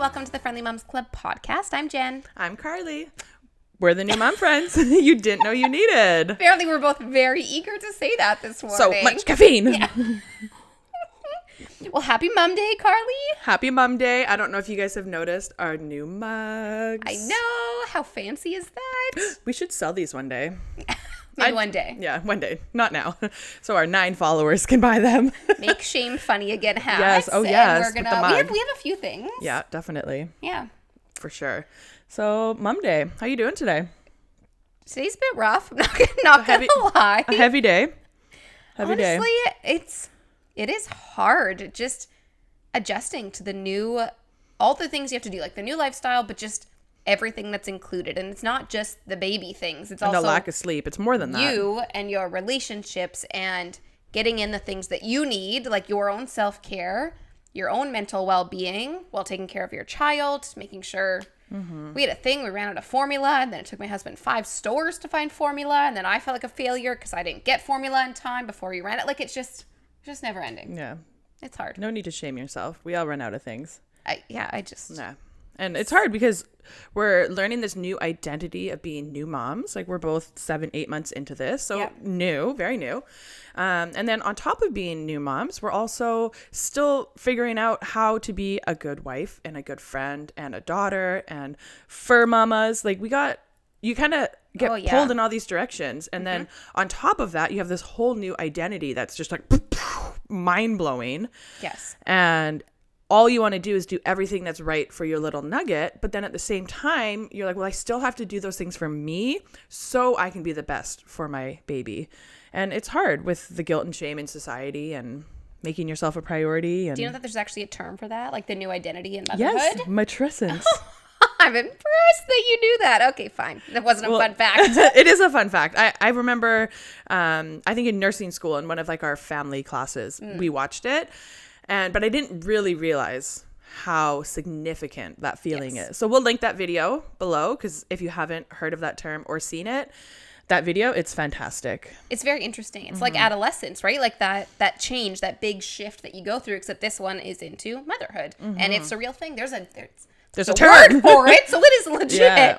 welcome to the Friendly Moms Club podcast. I'm Jen. I'm Karlee. We're the new mom friends you didn't know you needed. Apparently, we're both very eager to say that this morning. So much caffeine. Yeah. Well, happy Mom Day, Karlee. Happy Mom Day. I don't know if you guys have noticed our new mugs. I know. How fancy is that? We should sell these one day. Maybe one day. Yeah, one day. Not now. So our 9 followers can buy them. Make shame funny again hats. Yes. Oh, yes. And we have a few things. Yeah, definitely. Yeah. For sure. So Mom Day. How you doing today? Today's a bit rough. I'm not gonna lie. A heavy day. Honestly, it is hard just adjusting to all the things you have to do, like the new lifestyle, but just everything that's included. And it's not just the baby things. It's also the lack of sleep. It's more than that. You and your relationships and getting in the things that you need, like your own self-care, your own mental well-being while taking care of your child, making sure. We had a thing, we ran out of formula, and then it took my husband 5 stores to find formula, and then I felt like a failure because I didn't get formula in time before we ran it. Like, it's just never ending. Yeah. It's hard. No need to shame yourself. We all run out of things. Yeah. And it's hard because we're learning this new identity of being new moms. Like, we're both 7-8 months into this. So new, very new. And then on top of being new moms, we're also still figuring out how to be a good wife and a good friend and a daughter and fur mamas. Like, you kind of get pulled in all these directions. And then on top of that, you have this whole new identity that's just like mind blowing. Yes. And all you want to do is do everything that's right for your little nugget. But then at the same time, you're like, well, I still have to do those things for me so I can be the best for my baby. And it's hard with the guilt and shame in society and making yourself a priority. And do you know that there's actually a term for that? Like the new identity in motherhood? Yes, matrescence. I'm impressed that you knew that. Okay, fine. That wasn't a fun fact. It is a fun fact. I remember, I think in nursing school, in one of like our family classes, we watched it. But I didn't really realize how significant that feeling is. So we'll link that video below because if you haven't heard of that term or seen it, that video, it's fantastic. It's very interesting. It's like adolescence, right? Like that change, that big shift that you go through, except this one is into motherhood. And it's a real thing. There's a term word for it, so it is legit. Yeah.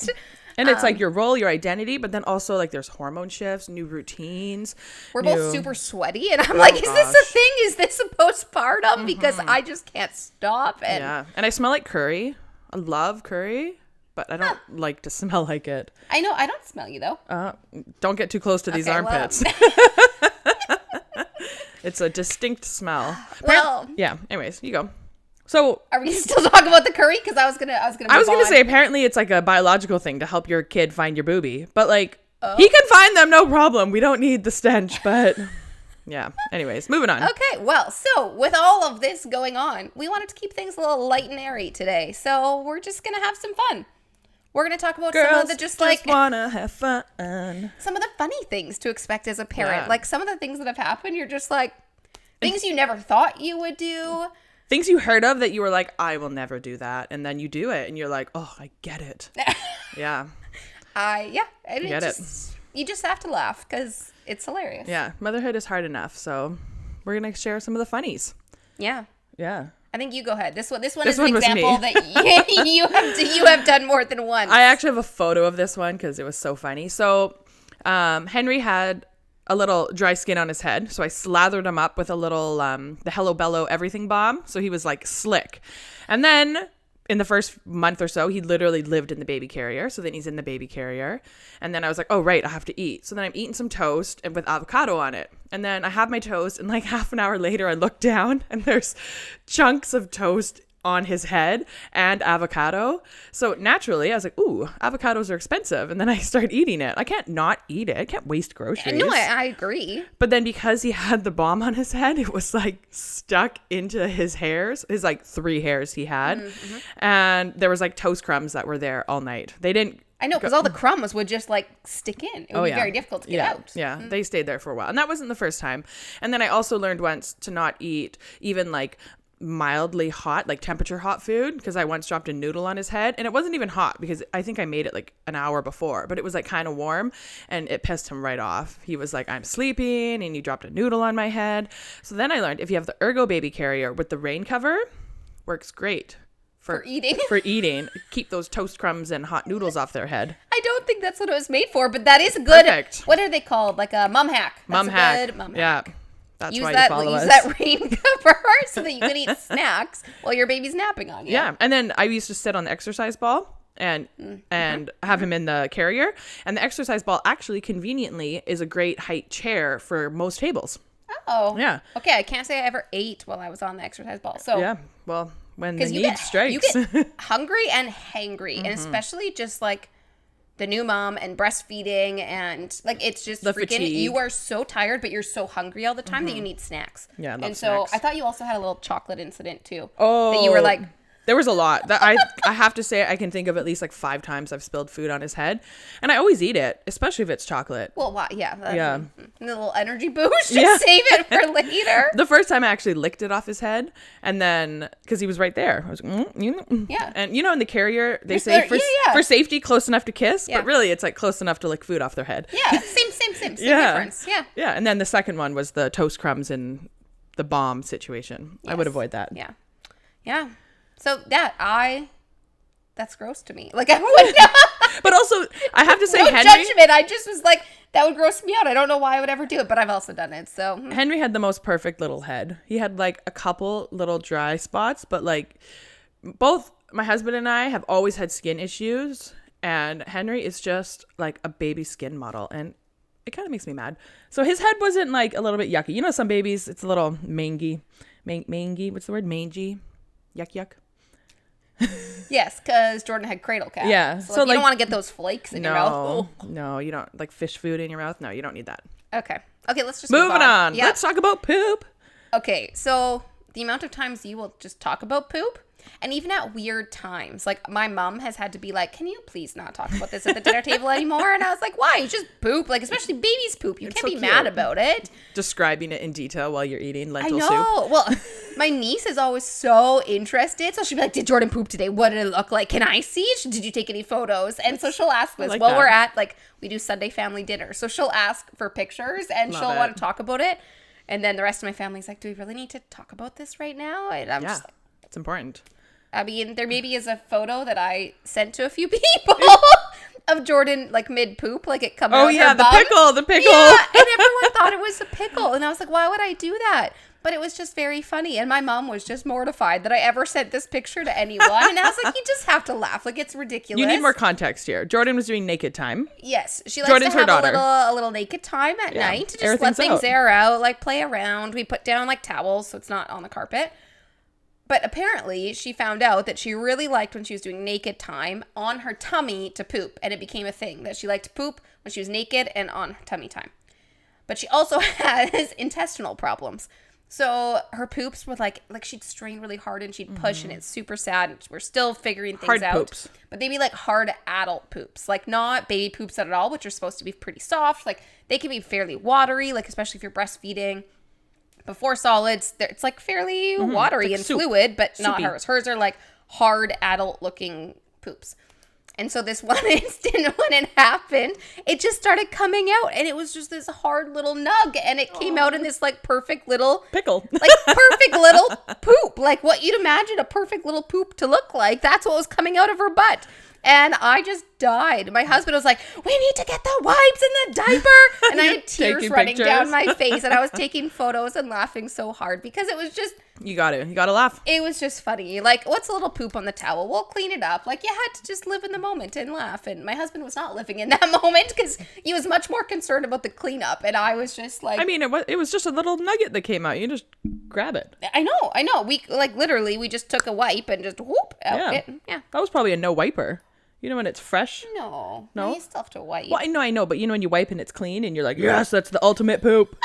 And it's like your role, your identity, but then also like there's hormone shifts, new routines. We're both super sweaty, and I'm like, is this a thing? Is this a postpartum? Because I just can't stop. And I smell like curry. I love curry, but I don't like to smell like it. I know. I don't smell you, though. Don't get too close to these armpits. It's a distinct smell. Well, yeah. Anyways, you go. So are we still talking about the curry? Because I was gonna say apparently it's like a biological thing to help your kid find your boobie, but like he can find them no problem. We don't need the stench, but yeah. Anyways, moving on. Okay, well, so with all of this going on, we wanted to keep things a little light and airy today, so we're just gonna have some fun. We're gonna talk about some of the just wanna have fun. Some of the funny things to expect as a parent, like some of the things that have happened. You're just like things you never thought you would do. Things you heard of that you were like, I will never do that. And then you do it and you're like, oh, I get it. Yeah. And you just have to laugh because it's hilarious. Yeah. Motherhood is hard enough. So we're going to share some of the funnies. Yeah. Yeah. I think you go ahead. This one is an example that you have done more than once. I actually have a photo of this one because it was so funny. So Henry had a little dry skin on his head. So I slathered him up with a little, the Hello Bello everything balm. So he was like slick. And then in the first month or so, he literally lived in the baby carrier. So then he's in the baby carrier. And then I was like, oh, right, I have to eat. So then I'm eating some toast and with avocado on it. And then I have my toast and like half an hour later, I look down and there's chunks of toast on his head and avocado. So naturally I was like, ooh, avocados are expensive. And then I start eating it. I can't not eat it. I can't waste groceries. No, I agree. But then because he had the balm on his head, it was like stuck into his hairs, his like 3 hairs he had. Mm-hmm. And there was like toast crumbs that were there all night. They didn't. I know, because all the crumbs would just like stick in. It would be very difficult to get out. Yeah, they stayed there for a while. And that wasn't the first time. And then I also learned once to not eat even like mildly hot, like temperature hot food, because I once dropped a noodle on his head and it wasn't even hot because I think I made it like an hour before, but it was like kind of warm and it pissed him right off. He was like, I'm sleeping and you dropped a noodle on my head. So then I learned if you have the Ergo baby carrier with the rain cover, works great For eating. For eating. Keep those toast crumbs and hot noodles off their head. I don't think that's what it was made for, but that is a good. Perfect. What are they called? Like a mum hack. Mum hack. Yeah. That's why you follow us. Use that rain cover so that you can eat snacks while your baby's napping on you. Yeah. And then I used to sit on the exercise ball and have him in the carrier. And the exercise ball actually conveniently is a great height chair for most tables. Oh. Yeah. Okay, I can't say I ever ate while I was on the exercise ball. So yeah. Well, when the need strikes. You get hungry and hangry, and especially just like the new mom and breastfeeding, and like it's just the freaking. fatigue. You are so tired, but you're so hungry all the time that you need snacks. Yeah, I love and so snacks. I thought you also had a little chocolate incident too. Oh. That you were like. There was a lot that I have to say I can think of at least like 5 times I've spilled food on his head, and I always eat it, especially if it's chocolate. Well, wow, yeah. Yeah. A little energy boost. Just save it for later. The first time I actually licked it off his head, and then because he was right there, I was Yeah. And in the carrier they say for safety close enough to kiss, but really it's like close enough to lick food off their head. Yeah, same difference. Yeah. Yeah, and then the second one was the toast crumbs and the bomb situation. Yes. I would avoid that. Yeah. So that's gross to me. Like I would not. But also, I have to say, no Henry. Judgment. I just was like, that would gross me out. I don't know why I would ever do it, but I've also done it. So Henry had the most perfect little head. He had like a couple little dry spots, but like both my husband and I have always had skin issues, and Henry is just like a baby skin model, and it kind of makes me mad. So his head wasn't like a little bit yucky. Some babies, it's a little mangy. Mangy. What's the word? Mangy. Yuck. Yes, because Jordan had cradle cap. Yeah. So you don't want to get those flakes in your mouth. No, you don't. Like fish food in your mouth. No, you don't need that. Okay, let's just Moving on. Yeah. Let's talk about poop. Okay, so the amount of times you will just talk about poop, and even at weird times. Like my mom has had to be like, can you please not talk about this at the dinner table anymore? And I was like, why? It's just poop. Like especially babies poop. You can't be mad about it. Describing it in detail while you're eating lentil soup. I know. Well, my niece is always so interested. So she'll be like, did Jordan poop today? What did it look like? Can I see? Did you take any photos? And so she'll ask this while we're at, like, we do Sunday family dinner. So she'll ask for pictures and she'll want to talk about it. And then the rest of my family's like, do we really need to talk about this right now? And I'm just like, it's important. I mean, there maybe is a photo that I sent to a few people of Jordan, like mid-poop, like it coming out her bum. the pickle. Yeah, and everyone thought it was a pickle. And I was like, why would I do that? But it was just very funny. And my mom was just mortified that I ever sent this picture to anyone. And I was like, you just have to laugh. Like, it's ridiculous. You need more context here. Jordan was doing naked time. Yes. She likes to have a little naked time at night to just let things air out, like play around. We put down like towels so it's not on the carpet. But apparently she found out that she really liked when she was doing naked time on her tummy to poop. And it became a thing that she liked to poop when she was naked and on her tummy time. But she also has intestinal problems. So her poops were like she'd strain really hard and she'd push and it's super sad. We're still figuring things out. Poops. But they'd be like hard adult poops. Like not baby poops at all, which are supposed to be pretty soft. Like they can be fairly watery, like especially if you're breastfeeding. Before solids, it's like fairly watery and fluid, but not hers. Hers are like hard adult looking poops. And so this one instant when it happened, it just started coming out and it was just this hard little nug and it came out in this like perfect little pickle. Like perfect little poop. Like what you'd imagine a perfect little poop to look like. That's what was coming out of her butt. And I just died. My husband was like, we need to get the wipes and the diaper. And I had tears running down my face. And I was taking photos and laughing so hard because it was just. You got to laugh. It was just funny. Like, what's a little poop on the towel? We'll clean it up. Like, you had to just live in the moment and laugh. And my husband was not living in that moment because he was much more concerned about the cleanup. And I was just like. I mean, it was just a little nugget that came out. You just grab it. I know. We, like, literally, we just took a wipe and just whoop out it. Yeah. That was probably a no wiper. You know when it's fresh? No, you still have to wipe. Well, I know, but you know when you wipe and it's clean and you're like, yes, that's the ultimate poop.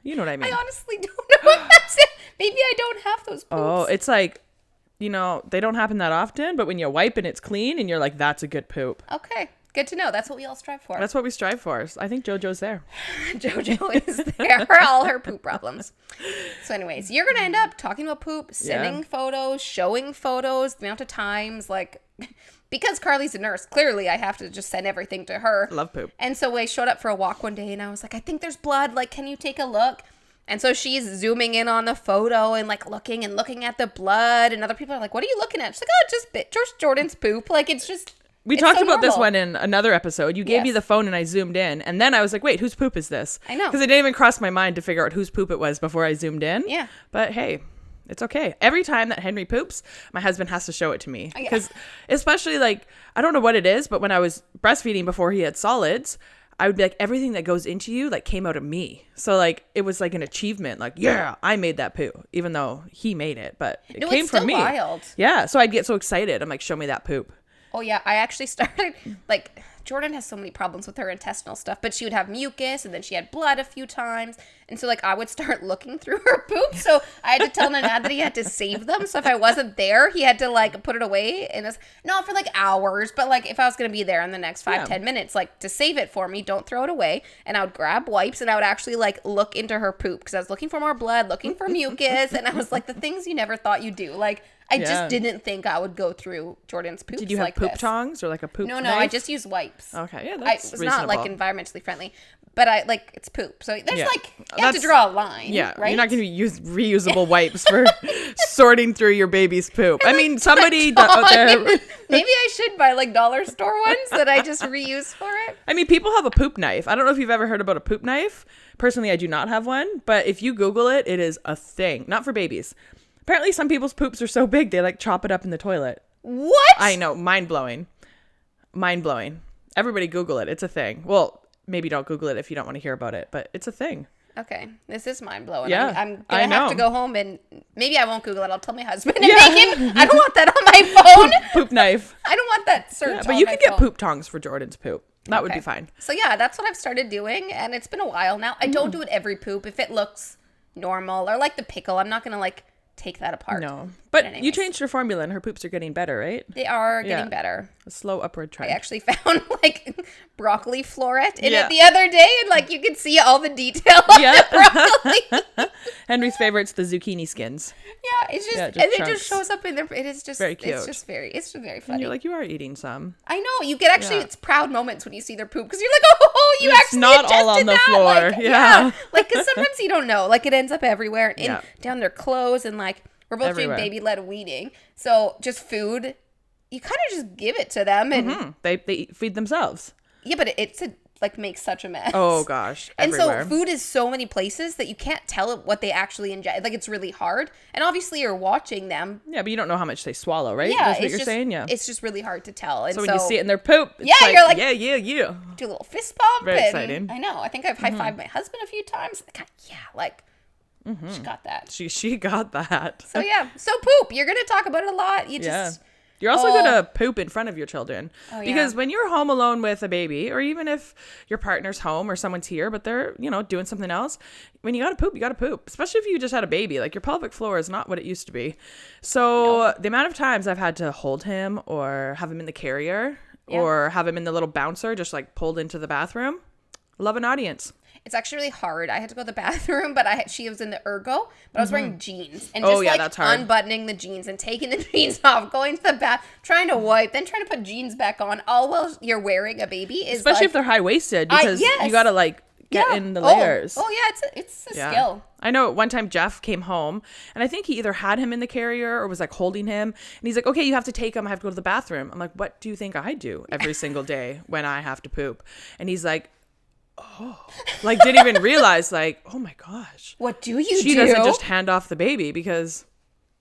You know what I mean? I honestly don't know what that's it. Maybe I don't have those poops. Oh, it's like, they don't happen that often, but when you wipe and it's clean and you're like, that's a good poop. Okay, good to know. That's what we all strive for. That's what we strive for. I think JoJo's there. JoJo is there for all her poop problems. So anyways, you're going to end up talking about poop, sending photos, showing photos, the amount of times, like... Because Karlee's a nurse, clearly I have to just send everything to her. Love poop. And so I showed up for a walk one day and I was like, I think there's blood. Like, can you take a look? And so she's zooming in on the photo and like looking at the blood. And other people are like, what are you looking at? She's like, oh, just Jordan's poop. Like, it's just. We it's talked so about this normal. one in another episode. You gave me the phone and I zoomed in. And then I was like, wait, whose poop is this? I know. Because it didn't even cross my mind to figure out whose poop it was before I zoomed in. Yeah. But hey, it's okay. Every time that Henry poops, my husband has to show it to me. Yeah. Because especially like, I don't know what it is, but when I was breastfeeding before he had solids, I would be like, everything that goes into you like came out of me. So like it was like an achievement. Like, yeah, I made that poo, even though he made it, but it came it's from still me. wild. Yeah. So I'd get so excited. I'm like, show me that poop. Oh, yeah. I actually started, like, Jordan has so many problems with her intestinal stuff, but she would have mucus and then she had blood a few times. And so, like, I would start looking through her poop. So I had to tell Nanad that he had to save them. So if I wasn't there, he had to, like, put it away. And it's not for, like, hours, but, like, if I was going to be there in the next 5-10 minutes, like, to save it for me, don't throw it away. And I would grab wipes and I would actually, like, look into her poop because I was looking for more blood, looking for mucus. And I was like, the things you never thought you'd do. Like, I just didn't think I would go through Jordan's poops. Did you have like poop this. tongs or like a poop No, knife? I just use wipes. Okay, yeah, that's It's reasonable. not like environmentally friendly, but I like it's poop. So there's like you have to That's- draw a line. Yeah, right. you're not going to use reusable wipes for sorting through your baby's poop. I mean, somebody out there. Maybe I should buy like dollar store ones that I just reuse for it. I mean, people have a poop knife. I don't know if you've ever heard about a poop knife. Personally, I do not have one, but if you Google it, it is a thing. Not for babies. Apparently, some people's poops are so big they like chop it up in the toilet. What? I know, mind blowing. Mind blowing. Everybody Google it. It's a thing. Well, maybe don't Google it if you don't want to hear about it, but it's a thing. Okay, this is mind blowing. Yeah, I'm I gonna have to know. go home and maybe I won't Google it. I'll tell my husband and make him. I don't want that on my phone. Poop knife. I don't want that search. Yeah, but on you my could get phone. poop tongs for Jordan's poop. That would be fine. So yeah, that's what I've started doing, and it's been a while now. I don't do it every poop. If it looks normal or like the pickle, I'm not gonna like take that apart. No, but you anyways. changed your formula and her poops are getting better, right? They are getting Yeah. better. A slow upward I trend. actually found like broccoli floret in Yeah. it the other day, and like you could see all the detail on Yeah. the broccoli. Henry's favorite's the zucchini skins. Yeah, it's just, Yeah, just and it chunks. just shows up in there. It is just Very cute. It's just very And funny. you're like, you are eating some. I know you get actually Yeah. it's proud moments when you see their poop because you're like, oh, you It's actually not all on ingested the that. floor. Like, Yeah. like because sometimes you don't know, like it ends up everywhere and Yeah. down their clothes and like we're both Everywhere. doing baby led weaning, so just food, you kind of just give it to them and They feed themselves. yeah, but it's like makes such a mess. Oh gosh, And everywhere. so food is so many places that you can't tell what they actually ingest. Like it's really hard. And obviously you're watching them. Yeah, but you don't know how much they swallow, right? Yeah, That's what it's you're just, saying. Yeah. It's just really hard to tell. And So when you see it in their poop, it's Yeah, you're like- yeah. do a little fist bump. Very and exciting. I know. I think I've high-fived my husband a few times. Like, yeah, like she got that. She got that. So yeah, so poop. You're gonna talk about it a lot. You Yeah. just You're also Oh. going to poop in front of your children. Oh, yeah. Because when you're home alone with a baby, or even if your partner's home or someone's here, but they're, doing something else, when you got to poop, you got to poop. Especially if you just had a baby. Like, your pelvic floor is not what it used to be. So the amount of times I've had to hold him or have him in the carrier or have him in the little bouncer just, like, pulled into the bathroom, love an audience. it's actually really hard. I had to go to the bathroom, but she was in the ergo, but I was wearing jeans and Oh, just yeah, like that's hard. unbuttoning the jeans and taking the jeans off, going to the bath, trying to wipe, then trying to put jeans back on, all while you're wearing a baby. Is Especially like, if they're high-waisted because yes. you got to, like, get yeah. in the layers. Oh yeah, it's a skill. I know one time Jeff came home and I think he either had him in the carrier or was like holding him. And he's like, okay, you have to take him. I have to go to the bathroom. I'm like, what do you think I do every single day when I have to poop? And he's like, oh, like didn't even realize like, oh my gosh. What do you She do? doesn't just hand off the baby because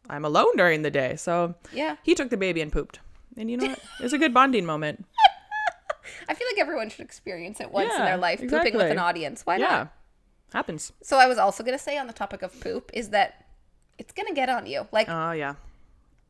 I'm alone during the day. So Yeah. he took the baby and pooped. And you know what? It's a good bonding moment. I feel like everyone should experience it once in Yeah, their life, pooping with exactly. an audience. Why Yeah. not? Happens. So I was also going to say on the topic of poop is that it's going to get on you. Like, Oh, yeah.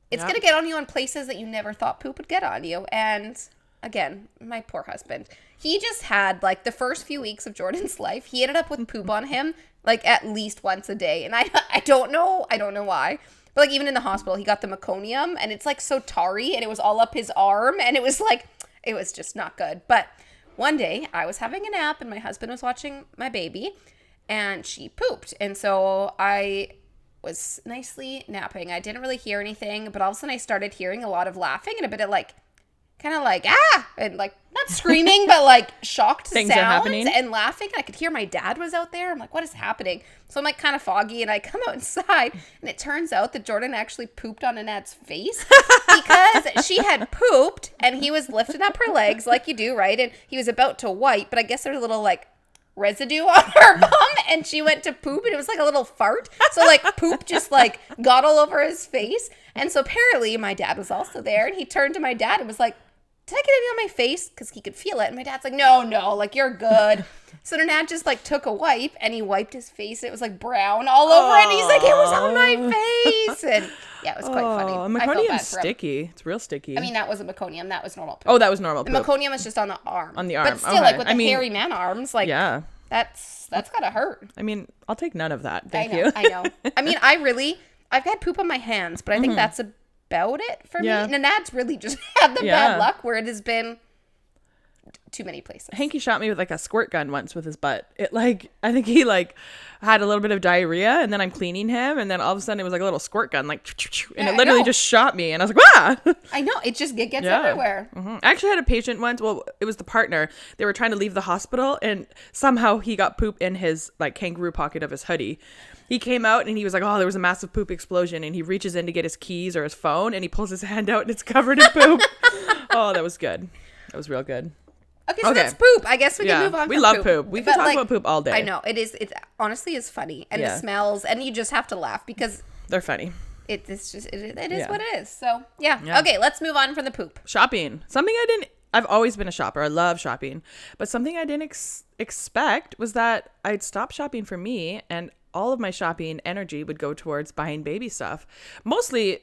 it's yeah. going to get on you on places that you never thought poop would get on you. And again, my poor husband, he just had like the first few weeks of Jordan's life, he ended up with poop on him like at least once a day. And I don't know why. But like even in the hospital, he got the meconium and it's like so tarry and it was all up his arm and it was like, it was just not good. But one day I was having a nap and my husband was watching my baby and she pooped. And so I was nicely napping. I didn't really hear anything, but all of a sudden I started hearing a lot of laughing and a bit of like kind of like, and like not screaming, but like shocked Things are sounds happening. and laughing. I could hear my dad was out there. I'm like, what is happening? So I'm like kind of foggy, and I come outside, and it turns out that Jordan actually pooped on Annette's face because she had pooped, and he was lifting up her legs like you do, right? And he was about to wipe, but I guess there's a little like residue on her bum, and she went to poop, and it was like a little fart. So like poop just like got all over his face. And so apparently my dad was also there, and he turned to my dad and was like, did I get any on my face? Because he could feel it. And my dad's like, no, like you're good. So Dad just like took a wipe, and he wiped his face. And it was like brown all over it. And he's like, it was on my face. And yeah, it was quite funny. Meconium's sticky. It's real sticky. I mean, that wasn't meconium. That was normal poop. Oh, that was normal the poop. Meconium is just on the arm. On the arm. But still, like with the hairy man arms, like that's gotta hurt. I mean, I'll take none of that. Thank you. I know. I mean, I've had poop on my hands, but I think that's about it for me. And Nad's really just had the bad luck where it has been too many places. Hanky shot me with like a squirt gun once with his butt. It like, I think he like had a little bit of diarrhea, and then I'm cleaning him, and then all of a sudden it was like a little squirt gun, like, and it literally just shot me, and I was like, ah! I know, it gets everywhere. I actually had a patient once, well, it was the partner. They were trying to leave the hospital, and somehow he got poop in his like kangaroo pocket of his hoodie. He came out, and he was like, oh, there was a massive poop explosion, and he reaches in to get his keys or his phone, and he pulls his hand out, and it's covered in poop. Oh, that was good. That was real good. Okay, so that's poop. I guess we can move on. We love poop. We can talk about poop all day. I know it is. It honestly is funny, and the smells, and you just have to laugh because they're funny. It is what it is. So yeah. Okay, let's move on from the poop. Shopping. I've always been a shopper. I love shopping, but something I didn't expect was that I'd stop shopping for me, and all of my shopping energy would go towards buying baby stuff. Mostly,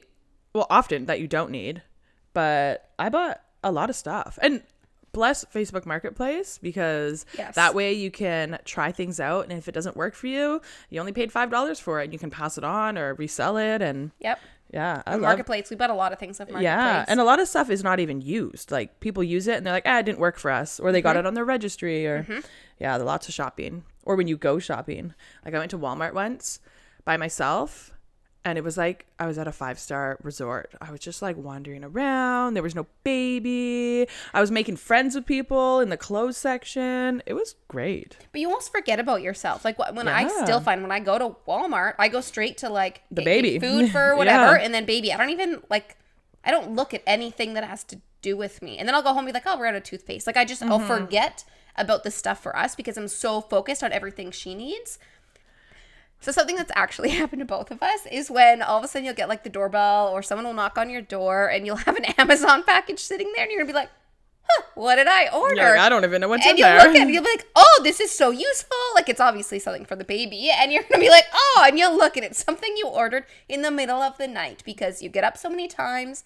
well, often that you don't need, but I bought a lot of stuff. And bless Facebook Marketplace, because that way you can try things out, and if it doesn't work for you, you only paid $5 for it, and you can pass it on or resell it. And I love Marketplace. We bought a lot of things off Marketplace. Yeah, and a lot of stuff is not even used. Like people use it and they're like, it didn't work for us, or they got it on their registry, or lots of shopping. Or when you go shopping, like I went to Walmart once by myself, and it was like I was at a 5-star resort. I was just like wandering around. There was no baby. I was making friends with people in the clothes section. It was great. But you almost forget about yourself. Like when I still find when I go to Walmart, I go straight to like the baby food for whatever, and then baby. I don't look at anything that has to do with me. And then I'll go home and be like, oh, we're out of toothpaste. Like I'll forget about the stuff for us because I'm so focused on everything she needs. So something that's actually happened to both of us is when all of a sudden you'll get like the doorbell, or someone will knock on your door, and you'll have an Amazon package sitting there, and you're gonna be like, what did I order? Yeah, I don't even know what's in there. And you'll look at it, you'll be like, oh, this is so useful. Like it's obviously something for the baby, and you're gonna be like, oh, and you'll look at it, something you ordered in the middle of the night because you get up so many times.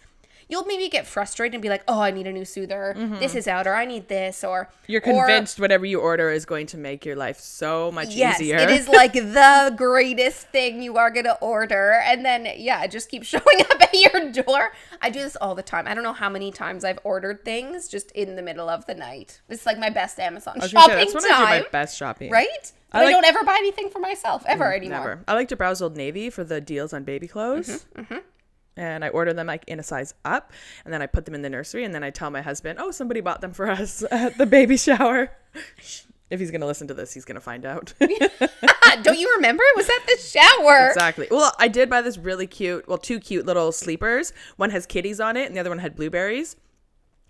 You'll maybe get frustrated and be like, oh, I need a new soother. This is out, or I need this, or... You're convinced whatever you order is going to make your life so much easier. Yes, it is like the greatest thing you are going to order. And then, it just keeps showing up at your door. I do this all the time. I don't know how many times I've ordered things just in the middle of the night. It's like my best Amazon shopping time. That's when I do my best shopping. Right? But I don't ever buy anything for myself, ever anymore. Never. I like to browse Old Navy for the deals on baby clothes. And I order them like in a size up, and then I put them in the nursery, and then I tell my husband, oh, somebody bought them for us at the baby shower. If he's going to listen to this, he's going to find out. Don't you remember? It was at the shower. Exactly. Well, I did buy this really cute, two cute little sleepers. One has kitties on it, and the other one had blueberries.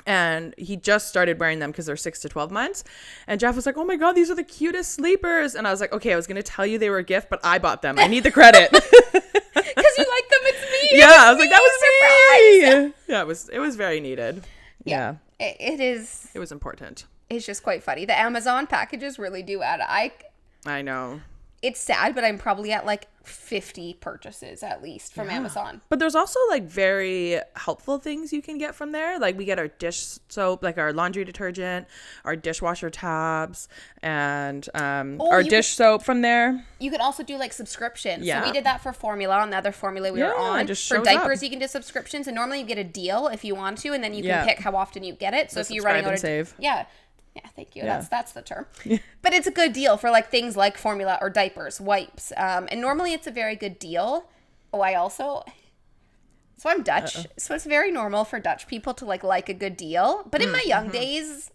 And he just started wearing them because they're 6 to 12 months. And Jeff was like, oh my God, these are the cutest sleepers. And I was like, okay, I was going to tell you they were a gift, but I bought them. I need the credit. Because you like them, it's me. Yeah, I was like, that was me. Yeah, it was very needed. Yeah. It is. It was important. It's just quite funny. The Amazon packages really do add. I know. It's sad, but I'm probably at like 50 purchases at least from Amazon. But there's also like very helpful things you can get from there. Like we get our dish soap, like our laundry detergent, our dishwasher tabs, and our dish soap from there. You can also do like subscriptions. Yeah. So we did that for formula on the other formula we were on. For diapers, you can do subscriptions, and normally you get a deal if you want to, and then you can pick how often you get it. So if you're running out of save. Yeah, thank you. That's the term. But it's a good deal for like things like formula or diapers, wipes. And normally it's a very good deal. Oh, So I'm Dutch. So it's very normal for Dutch people to like a good deal. But in my young days,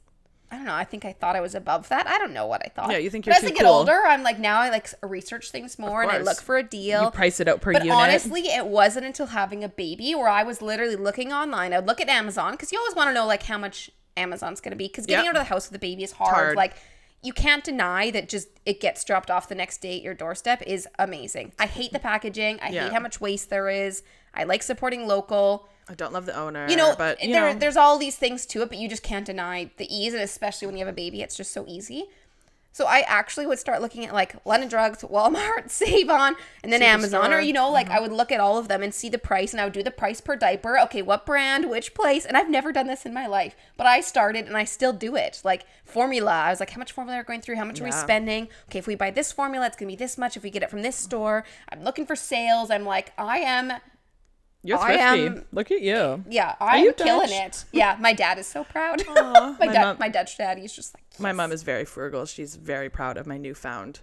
I don't know. I think I thought I was above that. I don't know what I thought. Yeah, you think you're but too as I get cool. older, I'm like, now I like research things more and I look for a deal. You price it out per but unit. honestly, it wasn't until having a baby where I was literally looking online. I'd look at Amazon because you always want to know like how much Amazon's going to be, because getting out of the house with a baby is hard. Like, you can't deny that just it gets dropped off the next day at your doorstep is amazing. I hate the packaging. I hate how much waste there is. I like supporting local. I don't love the owner, But there's all these things to it, but you just can't deny the ease, and especially when you have a baby, it's just so easy. So I actually would start looking at like London Drugs, Walmart, Save-On, and then Amazon, or I would look at all of them and see the price, and I would do the price per diaper. Okay, what brand, which place? And I've never done this in my life, but I started and I still do it. Like formula, I was like, how much formula are we going through? How much are we spending? Okay, if we buy this formula, it's gonna be this much. If we get it from this store, I'm looking for sales. I'm like, You're thrifty. Look at you. Yeah, I'm killing it. Yeah, my dad is so proud. My Dutch dad, he's just like, yes. My mom is very frugal. She's very proud of my newfound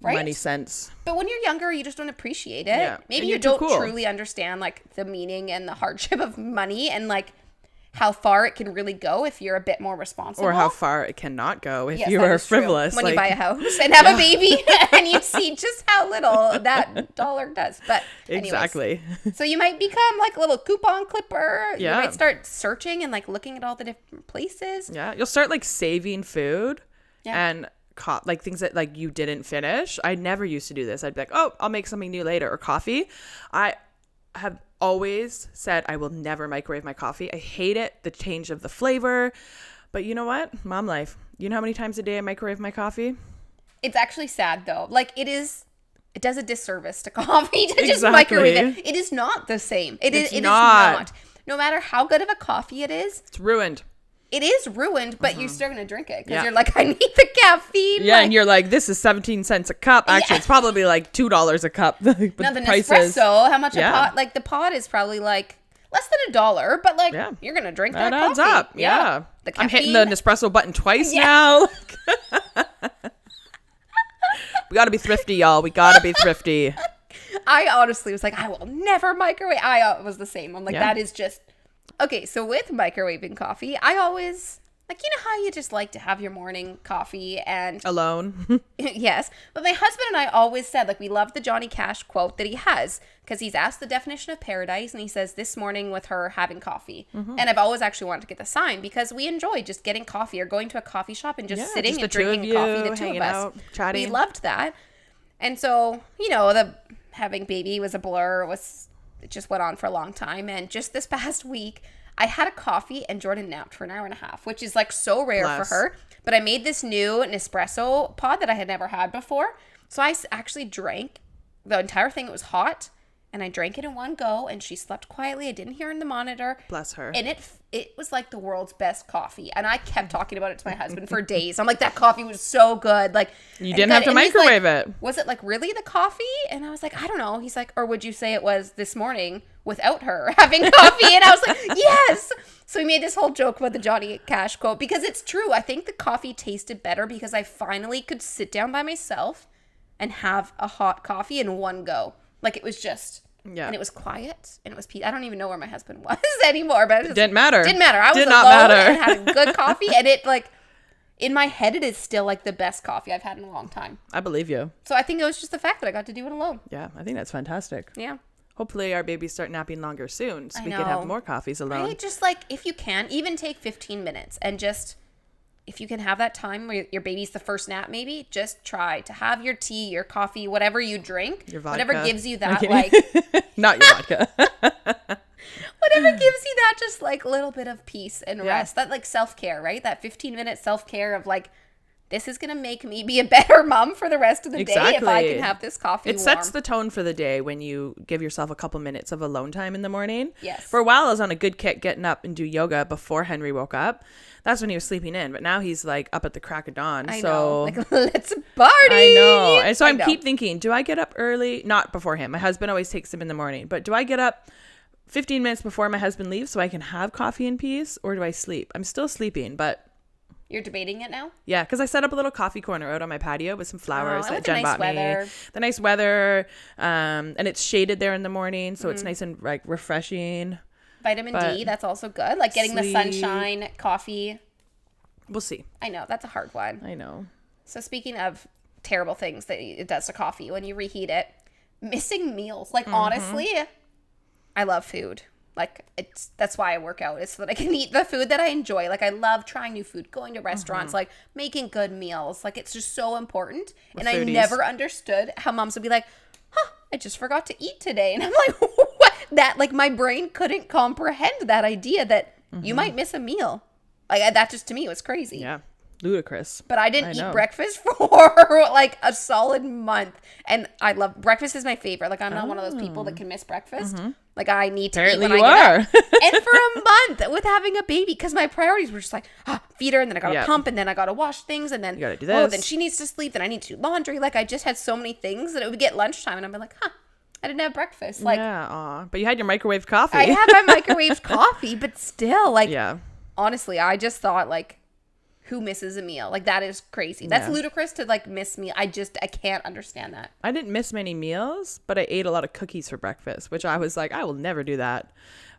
money sense. But when you're younger, you just don't appreciate it. Yeah. Maybe you don't truly understand like the meaning and the hardship of money and like how far it can really go if you're a bit more responsible. Or how far it cannot go if you are frivolous. When you buy a house and have a baby and you see just how little that dollar does. But anyways, exactly. So you might become like a little coupon clipper. Yeah. You might start searching and like looking at all the different places. Yeah. You'll start like saving food and like things that like you didn't finish. I never used to do this. I'd be like, oh, I'll make something new later. Or coffee. I have always said I will never microwave my coffee. I hate it, the change of the flavor. But you know what? Mom life. You know how many times a day I microwave my coffee? It's actually sad though. Like it does a disservice to coffee to just microwave it. It is not the same. It is not. No matter how good of a coffee it is, it's ruined. It is ruined, but you're still going to drink it because you're like, I need the caffeine. Yeah, and you're like, this is 17 cents a cup. Actually, it's probably like $2 a cup. Now the Nespresso, how much a pot? Like the pot is probably like less than $1, but like you're going to drink that adds coffee. Up. Yeah. I'm hitting the Nespresso button twice now. We got to be thrifty, y'all. We got to be thrifty. I honestly was like, I will never microwave. I was the same. I'm like, that is just... Okay, so with microwaving coffee, I always, like, you know how you just like to have your morning coffee and... Alone. Yes. But my husband and I always said, like, we love the Johnny Cash quote that he has, because he's asked the definition of paradise, and he says, this morning with her having coffee. And I've always actually wanted to get the sign, because we enjoy just getting coffee or going to a coffee shop and just sitting just and drinking coffee, the two of us. Out, chatting. We loved that. And so, you know, the having baby was a blur, it just went on for a long time. And just this past week, I had a coffee and Jordan napped for an hour and a half, which is like so rare for her. But I made this new Nespresso pod that I had never had before. So I actually drank the entire thing. It was hot. And I drank it in one go, and she slept quietly. I didn't hear her in the monitor. Bless her. And it was like the world's best coffee. And I kept talking about it to my husband for days. I'm like, that coffee was so good. Like, you didn't have to microwave it. Was it like really the coffee? And I was like, I don't know. He's like, or would you say it was this morning without her having coffee? And I was like, yes. So we made this whole joke about the Johnny Cash quote, because it's true. I think the coffee tasted better because I finally could sit down by myself and have a hot coffee in one go. Like, it was just, and it was quiet, and it was peace. I don't even know where my husband was anymore, but it didn't matter. Didn't matter. I was alone and had a good coffee, and it, like, in my head, it is still, like, the best coffee I've had in a long time. I believe you. So I think it was just the fact that I got to do it alone. Yeah, I think that's fantastic. Yeah. Hopefully our babies start napping longer soon, so we could have more coffees alone. Right? Just, like, if you can, even take 15 minutes, and just... If you can have that time where your baby's the first nap, maybe just try to have your tea, your coffee, whatever you drink, your vodka. Whatever gives you that, like, not your vodka, whatever gives you that, just like little bit of peace and rest. That like self-care, right? That 15-minute self-care of like, this is going to make me be a better mom for the rest of the day if I can have this coffee warm. Sets the tone for the day when you give yourself a couple minutes of alone time in the morning. Yes. For a while, I was on a good kick getting up and do yoga before Henry woke up. That's when he was sleeping in. But now he's like up at the crack of dawn. I know. know. Like, let's party. I know. And so I keep thinking, do I get up early? Not before him. My husband always takes him in the morning. But do I get up 15 minutes before my husband leaves so I can have coffee in peace? Or do I sleep? I'm still sleeping, but... You're debating it now? Yeah, because I set up a little coffee corner out on my patio with some flowers that Jen bought me. The nice weather. And it's shaded there in the morning, so it's nice and like refreshing. Vitamin D, that's also good. Like getting the sunshine, coffee. We'll see. I know, that's a hard one. I know. So speaking of terrible things that it does to coffee when you reheat it, missing meals. Like, honestly, I love food. Like, that's why I work out, is so that I can eat the food that I enjoy. Like, I love trying new food, going to restaurants, like making good meals. Like, it's just so important. We're and foodies. I never understood how moms would be like, I just forgot to eat today. And I'm like, what? That, like, my brain couldn't comprehend that idea that you might miss a meal. Like, that just, to me, was crazy. Yeah. Ludicrous. But I didn't eat breakfast for like a solid month. And I love breakfast is my favorite. Like, I'm not one of those people that can miss breakfast. Like, I need to eat when I get up. And for a month with having a baby, because my priorities were just like, feed her, and then I gotta pump, and then I gotta wash things, and then you gotta do this. Then she needs to sleep, then I need to do laundry. Like, I just had so many things that it would get lunchtime, and I'd be like, I didn't have breakfast. Like, but you had your microwave coffee. I had my microwave coffee, but still, like, honestly, I just thought, like, who misses a meal? Like, that is crazy. That's ludicrous to, like, miss meal. I can't understand that. I didn't miss many meals, but I ate a lot of cookies for breakfast, which I was like, I will never do that.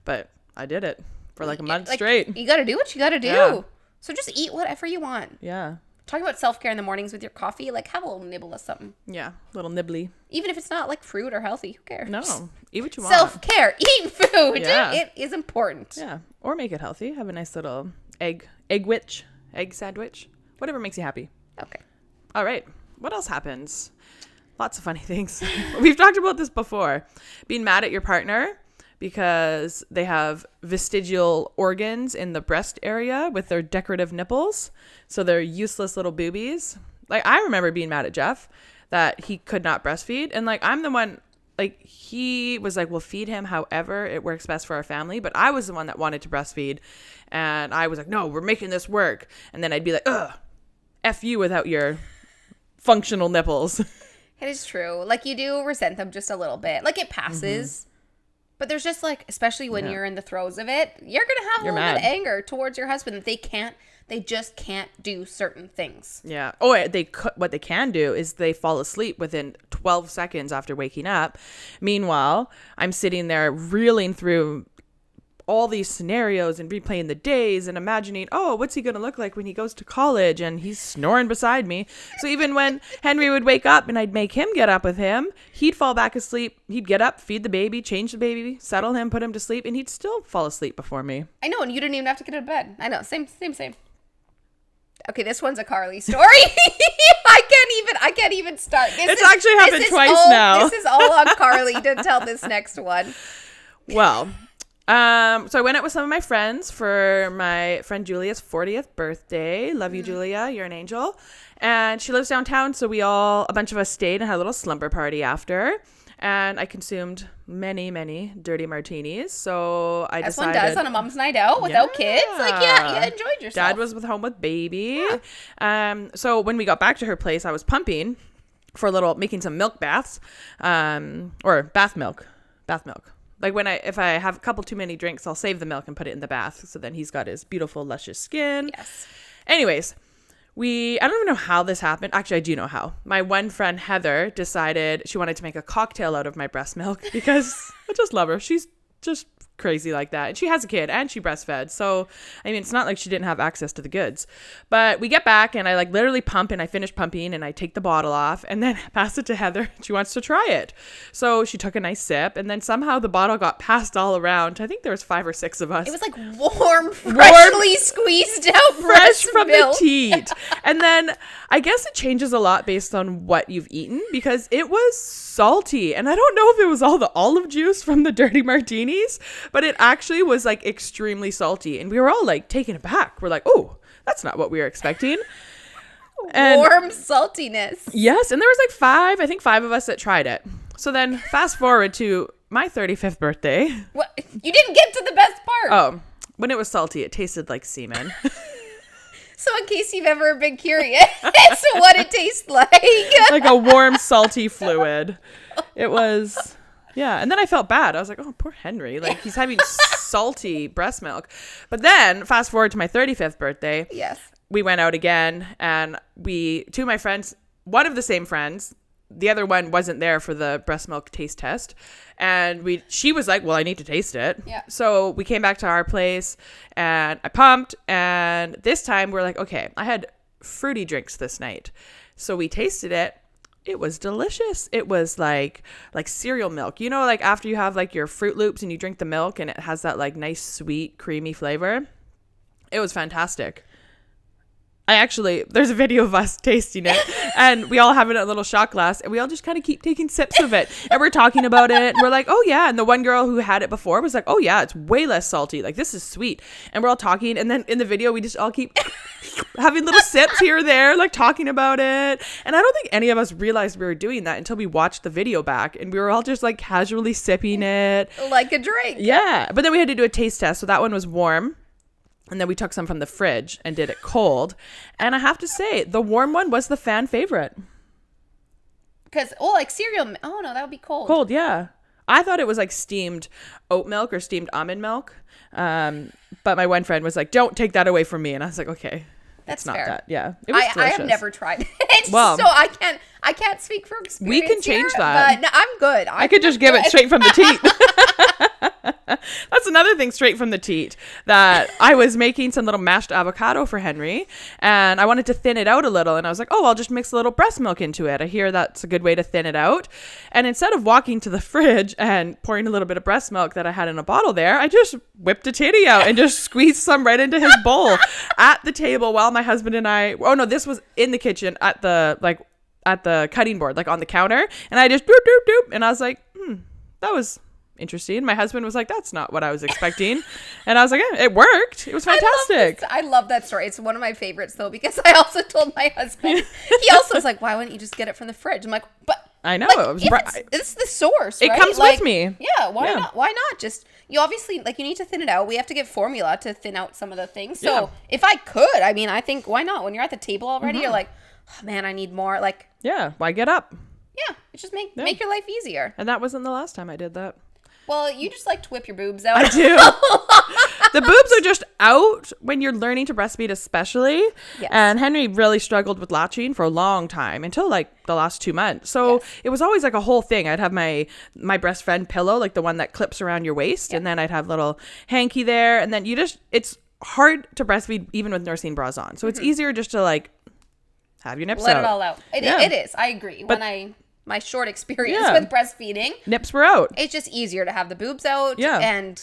But I did it for like a month straight. You got to do what you got to do. Yeah. So just eat whatever you want. Yeah. Talking about self-care in the mornings with your coffee, like, have a little nibble of something. Yeah, a little nibbly. Even if it's not, like, fruit or healthy, who cares? No, eat what you want. Self-care, eat food. Yeah. It is important. Yeah, or make it healthy. Have a nice little egg sandwich. Whatever makes you happy. Okay. All right. What else happens? Lots of funny things. We've talked about this before. Being mad at your partner because they have vestigial organs in the breast area with their decorative nipples. So they're useless little boobies. Like, I remember being mad at Jeff that he could not breastfeed. And, like, I'm the one, like, he was like, we'll feed him however it works best for our family. But I was the one that wanted to breastfeed. And I was like, no, we're making this work. And then I'd be like, ugh, F you without your functional nipples. It is true. Like, you do resent them just a little bit. Like, it passes. But there's just, like, especially when you're in the throes of it, you're going to have a little bit of anger towards your husband that they just can't do certain things. Yeah. Oh, what they can do is they fall asleep within 12 seconds after waking up. Meanwhile, I'm sitting there reeling through all these scenarios and replaying the days and imagining, oh, what's he going to look like when he goes to college? And he's snoring beside me. So even when Henry would wake up and I'd make him get up with him, he'd fall back asleep. He'd get up, feed the baby, change the baby, settle him, put him to sleep, and he'd still fall asleep before me. I know, and you didn't even have to get out of bed. I know, same. Okay, this one's a Karlee story. I can't even start. It's actually happened twice now. This is all on Karlee to tell this next one. Well, so I went out with some of my friends for my friend Julia's 40th birthday. Love you, Julia. You're an angel. And she lives downtown, so a bunch of us stayed and had a little slumber party after. And I consumed many, many dirty martinis. So I decided... As one does on a mom's night out without kids. Like, you enjoyed yourself. Dad was home with baby. Yeah. So when we got back to her place, I was pumping for making some milk baths. Or bath milk. Like if I have a couple too many drinks, I'll save the milk and put it in the bath. So then he's got his beautiful, luscious skin. Yes. Anyways, I don't even know how this happened. Actually, I do know how. My one friend, Heather, decided she wanted to make a cocktail out of my breast milk because I just love her. She's just crazy like that. And she has a kid and she breastfed. So, I mean, it's not like she didn't have access to the goods. But we get back and I literally pump and I finish pumping and I take the bottle off and then pass it to Heather. She wants to try it. So she took a nice sip and then somehow the bottle got passed all around. I think there was 5 or 6 of us. It was like warm, freshly squeezed out fresh from milk. The teat. And then I guess it changes a lot based on what you've eaten because it was salty. And I don't know if it was all the olive juice from the dirty martinis, but it actually was like extremely salty. And we were all like taken aback. We're like, oh, that's not what we were expecting. And warm saltiness. Yes. And there was like 5 of us that tried it. So then fast forward to my 35th birthday. What? You didn't get to the best part. Oh, when it was salty, it tasted like semen. So in case you've ever been curious what it tastes like. Like a warm, salty fluid. It was, yeah. And then I felt bad. I was like, oh, poor Henry. Like, he's having salty breast milk. But then, fast forward to my 35th birthday. Yes. we went out again, and two of my friends, one of the same friends, the other one wasn't there for the breast milk taste test. And she was like, well, I need to taste it. Yeah. So we came back to our place and I pumped. And this time we're like, okay, I had fruity drinks this night. So we tasted it. It was delicious. It was like cereal milk. You know, like after you have like your Fruit Loops and you drink the milk and it has that like nice, sweet, creamy flavor. It was fantastic. There's a video of us tasting it and we all have it in a little shot glass and we all just kind of keep taking sips of it and we're talking about it and we're like, oh yeah. And the one girl who had it before was like, oh yeah, it's way less salty. Like this is sweet. And we're all talking. And then in the video, we just all keep having little sips here or there, like talking about it. And I don't think any of us realized we were doing that until we watched the video back and we were all just like casually sipping it. Like a drink. Yeah. But then we had to do a taste test. So that one was warm. And then we took some from the fridge and did it cold. And I have to say, the warm one was the fan favorite. Because, like cereal. Oh, no, that would be cold. Cold, yeah. I thought it was like steamed oat milk or steamed almond milk. But my one friend was like, don't take that away from me. And I was like, okay. That's not fair. That. Yeah. It was delicious. I have never tried it. Well, so I can't speak from experience. We can change that. But no, I'm good. I could just give it straight from the teat. That's another thing straight from the teat, that I was making some little mashed avocado for Henry and I wanted to thin it out a little. And I was like, oh, I'll just mix a little breast milk into it. I hear that's a good way to thin it out. And instead of walking to the fridge and pouring a little bit of breast milk that I had in a bottle there, I just whipped a titty out and just squeezed some right into his bowl at the table while my husband and I, oh no, this was in the kitchen at the cutting board, like on the counter. And I just doop, doop, doop. And I was like, that was interesting. My husband was like, that's not what I was expecting. And I was like, it worked. It was fantastic. I love that story. It's one of my favorites though, because I also told my husband, he also was like, why wouldn't you just get it from the fridge? I'm like, but I know. Like, it's the source, right? It comes with me. Yeah. Why not? Why not? Just, you obviously, like, you need to thin it out. We have to get formula to thin out some of the things. So if I could, I mean, I think, why not? When you're at the table already, you're like, oh man, I need more. Like, yeah. Why get up? Yeah. It just make your life easier. And that wasn't the last time I did that. Well, you just like to whip your boobs out. I do. The boobs are just out when you're learning to breastfeed, especially. Yes. And Henry really struggled with latching for a long time until like the last 2 months. So it was always like a whole thing. I'd have my breast fed pillow, like the one that clips around your waist. And then I'd have little hanky there. And then it's hard to breastfeed even with nursing bras on. So it's easier just to like have your nips Let out. it all out. It is. I agree. But my short experience with breastfeeding, nips were out. It's just easier to have the boobs out and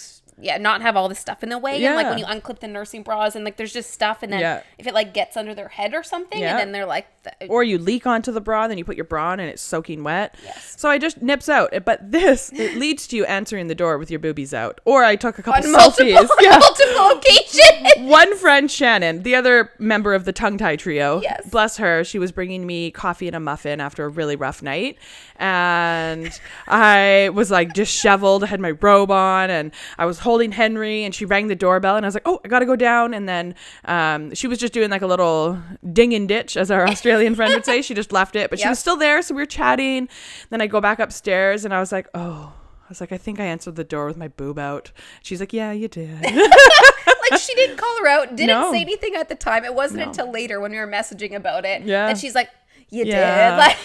not have all the stuff in the way. And like when you unclip the nursing bras and like there's just stuff and then if it like gets under their head or something and then they're like or you leak onto the bra and then you put your bra on and it's soaking wet. Yes. So I just nips out. But it leads to you answering the door with your boobies out. Or I took a couple on selfies. Multiple occasions. One friend, Shannon, the other member of the tongue tie trio, bless her, she was bringing me coffee and a muffin after a really rough night. And I was like disheveled, I had my robe on and I was holding Henry and she rang the doorbell and I was like, oh, I gotta go down. And then she was just doing like a little ding and ditch, as our Australian friend would say. She just left it, but she was still there. So we were chatting. Then I go back upstairs and I was like, I think I answered the door with my boob out. She's like, yeah, you did. Like she didn't call her out, didn't say anything at the time. It wasn't until later when we were messaging about it that she's like, you did. Like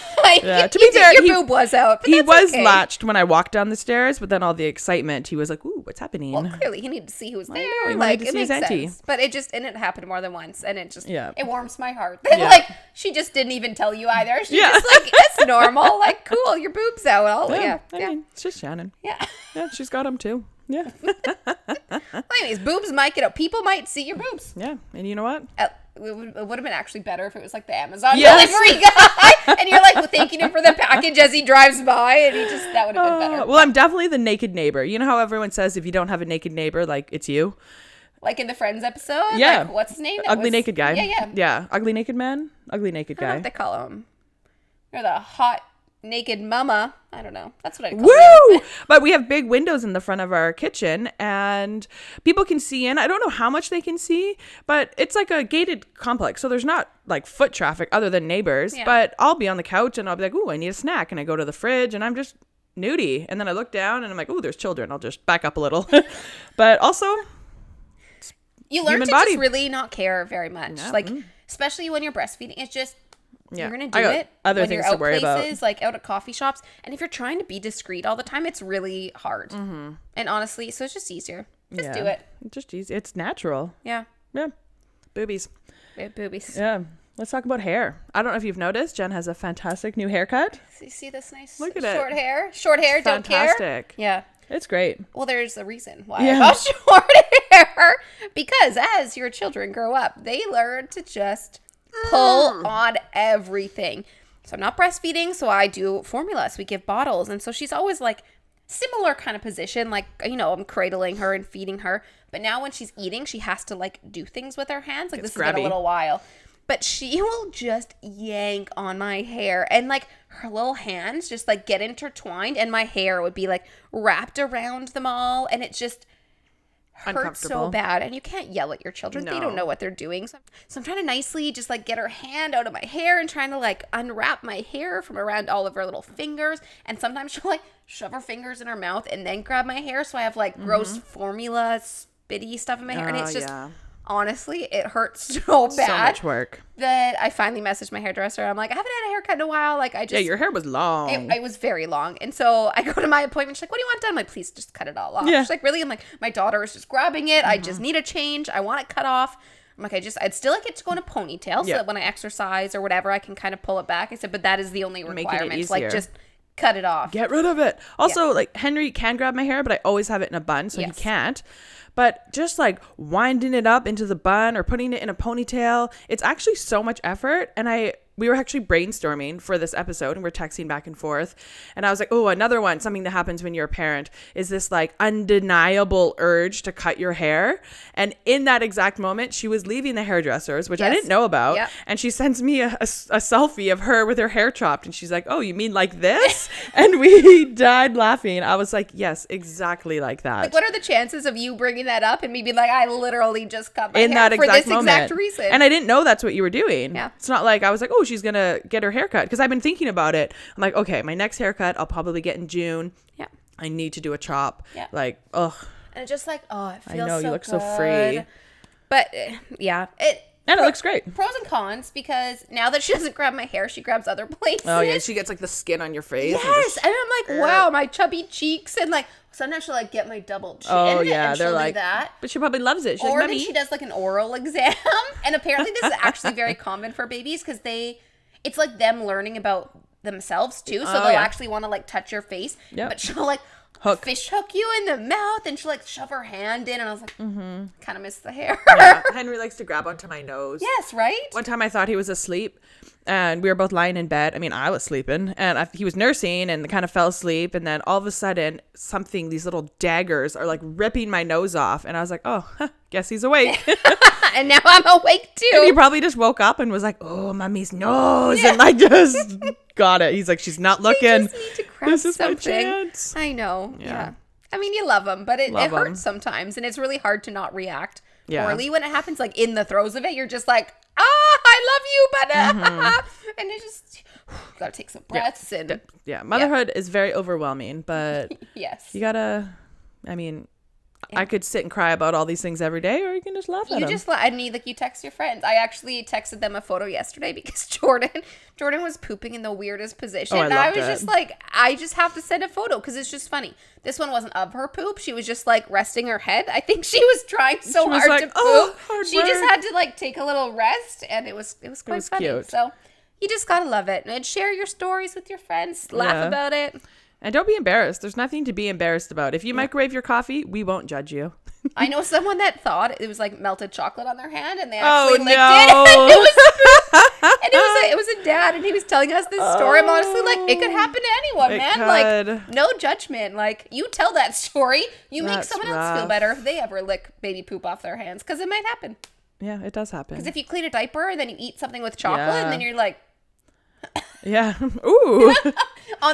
to be fair, your boob was out. But he was latched when I walked down the stairs, but then all the excitement, he was like, ooh, what's happening? Well, clearly he needed to see who was there. He like to it see makes his auntie. sense. But it happened more than once and it just it warms my heart. Yeah. Like she just didn't even tell you either. She just like, it's normal. Like, cool, your boob's out. I mean, it's just Shannon. Yeah. Yeah, she's got them too. Yeah. Well, anyways, boobs might get out. People might see your boobs. Yeah. And you know what? It would have been actually better if it was like the Amazon delivery guy and you're like thanking him for the package as he drives by and that would have been better. Well, I'm definitely the naked neighbor. You know how everyone says if you don't have a naked neighbor, like it's you? Like in the Friends episode? Yeah. Like, what's his name? Ugly naked guy. Yeah. Yeah. Ugly naked man? Ugly naked guy. I don't know what they call him. Or the hot naked mama. I don't know. That's what I call Woo! But we have big windows in the front of our kitchen and people can see in. I don't know how much they can see, but it's like a gated complex. So there's not like foot traffic other than neighbors. Yeah. But I'll be on the couch and I'll be like, ooh, I need a snack. And I go to the fridge and I'm just nudie. And then I look down and I'm like, ooh, there's children. I'll just back up a little. But also, you learn to just really not care very much. No. Like especially when you're breastfeeding. It's just, Yeah. you're going I to do got it other when things you're to out worry about. places, like out at coffee shops. And if you're trying to be discreet all the time, it's really hard. And honestly, so it's just easier. Just do it. Just easy. It's natural. Yeah. Yeah. Boobies. Boobies. Yeah. Let's talk about hair. I don't know if you've noticed, Jen has a fantastic new haircut. So you see this nice Look at short it. hair? Short hair, don't care. Fantastic. Yeah. It's great. Well, there's a reason why I got short hair. Because as your children grow up, they learn to just pull on everything. So I'm not breastfeeding, so I do formula. So we give bottles. And so she's always like similar kind of position. Like, you know, I'm cradling her and feeding her. But now when she's eating, she has to like do things with her hands. Like this has been a little while. But she will just yank on my hair. And like her little hands just like get intertwined. And my hair would be like wrapped around them all. And it just hurts so bad. And you can't yell at your children. They don't know what they're doing. So I'm trying to nicely just like get her hand out of my hair and trying to like unwrap my hair from around all of her little fingers. And sometimes she'll like shove her fingers in her mouth and then grab my hair. So I have like gross formula spitty stuff in my hair. And it's just... honestly, it hurts so bad. So much work. That I finally messaged my hairdresser. I'm like, I haven't had a haircut in a while. Like, I just... Yeah, your hair was long. It was very long. And so I go to my appointment. She's like, what do you want done? I'm like, please just cut it all off. Yeah. She's like, really? I'm like, my daughter is just grabbing it. I just need a change. I want it cut off. I'm like, I'd still like it to go in a ponytail so that when I exercise or whatever, I can kind of pull it back. I said, but that is the only requirement. Like, just cut it off. Get rid of it. Also, like, Henry can grab my hair, but I always have it in a bun, so he can't. But just like winding it up into the bun or putting it in a ponytail, it's actually so much effort. And we were actually brainstorming for this episode and we're texting back and forth. And I was like, oh, another one, something that happens when you're a parent is this like undeniable urge to cut your hair. And in that exact moment, she was leaving the hairdressers, which I didn't know about. Yep. And she sends me a selfie of her with her hair chopped. And she's like, oh, you mean like this? And we died laughing. I was like, yes, exactly like that. Like, what are the chances of you bringing that up and me being like, I literally just cut my hair for this exact reason? And I didn't know that's what you were doing. Yeah. It's not like I was like, oh, she's going to get her haircut. Because I've been thinking about it. I'm like, okay, my next haircut, I'll probably get in June. Yeah. I need to do a chop. Yeah. Like, ugh. And it's just like, oh, it feels so I know, you look good. so free. But, yeah. And it looks great. Pros and cons, because now that she doesn't grab my hair, she grabs other places. Oh, yeah. She gets like the skin on your face. Yes. And I'm like, wow, my chubby cheeks. And like, sometimes she'll like get my double chin. Oh, yeah. And They're she'll like, do that. But she probably loves it. She's or like, then she does like an oral exam. And apparently this is actually very common for babies because it's like them learning about themselves too. So they'll actually want to like touch your face. Yep. But she'll like fish hook you in the mouth and she'll like shove her hand in. And I was like, kind of miss the hair. Yeah. Henry likes to grab onto my nose. Yes, right? One time I thought he was asleep and we were both lying in bed. I mean, I was sleeping and he was nursing and kind of fell asleep. And then all of a sudden these little daggers are like ripping my nose off. And I was like, oh, guess he's awake. And now I'm awake too. And he probably just woke up and was like, oh, mommy's nose. Yeah. And like just got it. He's like, she's not looking. I just need to grab this is something. my chance. I know. Yeah. I mean, you love them, but it hurts sometimes. And it's really hard to not react poorly when it happens. Like in the throes of it, you're just like, I love you, but and it just, you gotta take some breaths. And motherhood is very overwhelming, but yes, you gotta, I mean, I could sit and cry about all these things every day, or you can just laugh at them. You text your friends. I actually texted them a photo yesterday because Jordan was pooping in the weirdest position. And I was just like, I just have to send a photo because it's just funny. This one wasn't of her poop. She was just like resting her head. I think she was trying so hard to poop. She just had to like take a little rest, and it was quite funny. Cute. So you just gotta love it and share your stories with your friends. Laugh about it. And don't be embarrassed. There's nothing to be embarrassed about. If you microwave your coffee, we won't judge you. I know someone that thought it was like melted chocolate on their hand, and they actually licked it. And it was a dad, and he was telling us this story. I'm honestly like, it could happen to anyone, man. Could. Like, no judgment. Like, you tell that story, you make someone else feel better if they ever lick baby poop off their hands, because it might happen. Yeah, it does happen. Because if you clean a diaper and then you eat something with chocolate, and then you're like, yeah. Ooh.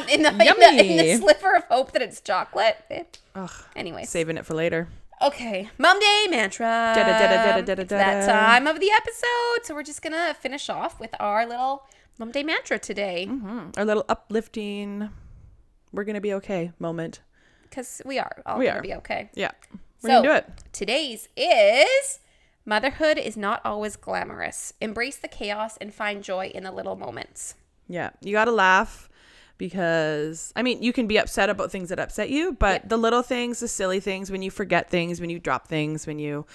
in the sliver of hope that it's chocolate. Ugh. Anyways. Saving it for later. Okay. Mom Day mantra. It's that time of the episode. So we're just going to finish off with our little Mom Day mantra today. Mm-hmm. Our little uplifting, we're going to be okay moment. Because we are all going to be okay. Yeah. We're going to do it. Today's is, Motherhood is not always glamorous. Embrace the chaos and find joy in the little moments. Yeah, you got to laugh because, I mean, you can be upset about things that upset you, but the little things, the silly things, when you forget things, when you drop things, when you,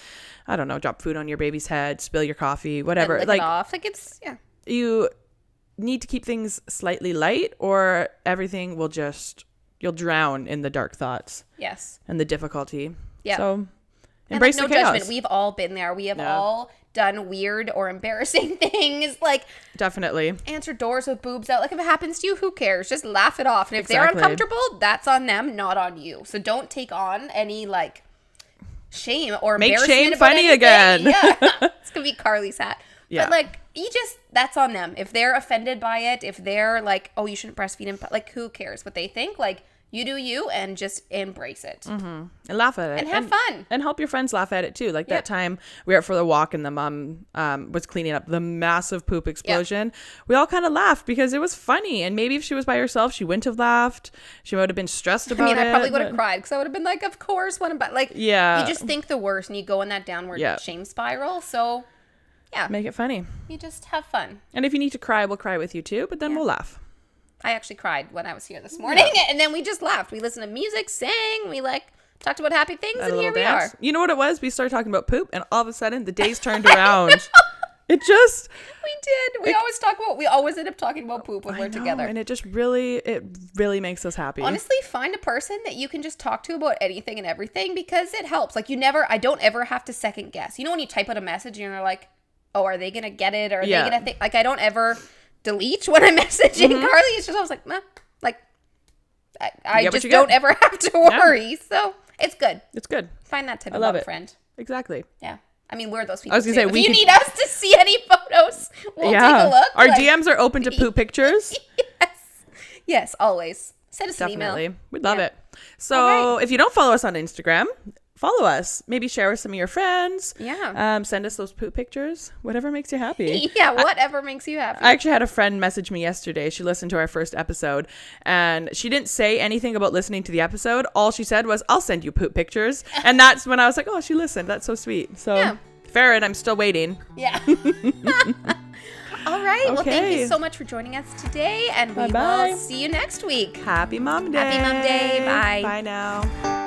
I don't know, drop food on your baby's head, spill your coffee, whatever. Lick it off. Like it's, yeah. You need to keep things slightly light or everything will just, you'll drown in the dark thoughts. Yes. And the difficulty. Yeah. So embrace no the chaos. judgment. We've all been there. We have all done weird or embarrassing things, like definitely answer doors with boobs out. Like if it happens to you, who cares? Just laugh it off. And if they're uncomfortable, that's on them, not on you. So don't take on any like shame or make embarrassment shame about funny anything. again. Yeah, it's gonna be Karlee's hat. Yeah. But like that's on them. If they're offended by it, if they're like, oh, you shouldn't breastfeed him, like who cares what they think? Like you do you and just embrace it. Mm-hmm. And laugh at it. And have fun. And help your friends laugh at it too. Like that time we were out for the walk and the mom was cleaning up the massive poop explosion. We all kind of laughed because it was funny. And maybe if she was by herself, she wouldn't have laughed. She would have been stressed about it. I probably would have cried because I would have been like, of course. But like, you just think the worst and you go in that downward shame spiral. So yeah. Make it funny. You just have fun. And if you need to cry, we'll cry with you too, but then we'll laugh. I actually cried when I was here this morning, and then we just laughed. We listened to music, sang, we like talked about happy things, and here we are. You know what it was? We started talking about poop, and all of a sudden the days turned around. We always end up talking about poop when we're together, and it really makes us happy. Honestly, find a person that you can just talk to about anything and everything because it helps. Like I don't ever have to second guess. You know when you type out a message and you're like, oh, are they gonna get it? Or are they gonna think? Like I don't ever delete when I'm messaging Karlee. It's just I was like, meh. Like I just don't ever have to worry. Yeah. So it's good. It's good. Find that type of love friend. Exactly. Yeah. I mean, we're those people. I was gonna say, if you need us to see any photos, we'll take a look. Our DMs are open to poop pictures. Yes, always. Send us an email. We'd love it. So if you don't follow us on Instagram, follow us. Maybe share with some of your friends. Yeah. Send us those poop pictures. Whatever makes you happy. Yeah, whatever makes you happy. I actually had a friend message me yesterday. She listened to our first episode and she didn't say anything about listening to the episode. All she said was, I'll send you poop pictures. And that's when I was like, oh, she listened. That's so sweet. So Farrah, I'm still waiting. Yeah. All right. Okay. Well, thank you so much for joining us today. And we will see you next week. Happy Mom Day. Happy Mom Day. Bye. Bye now.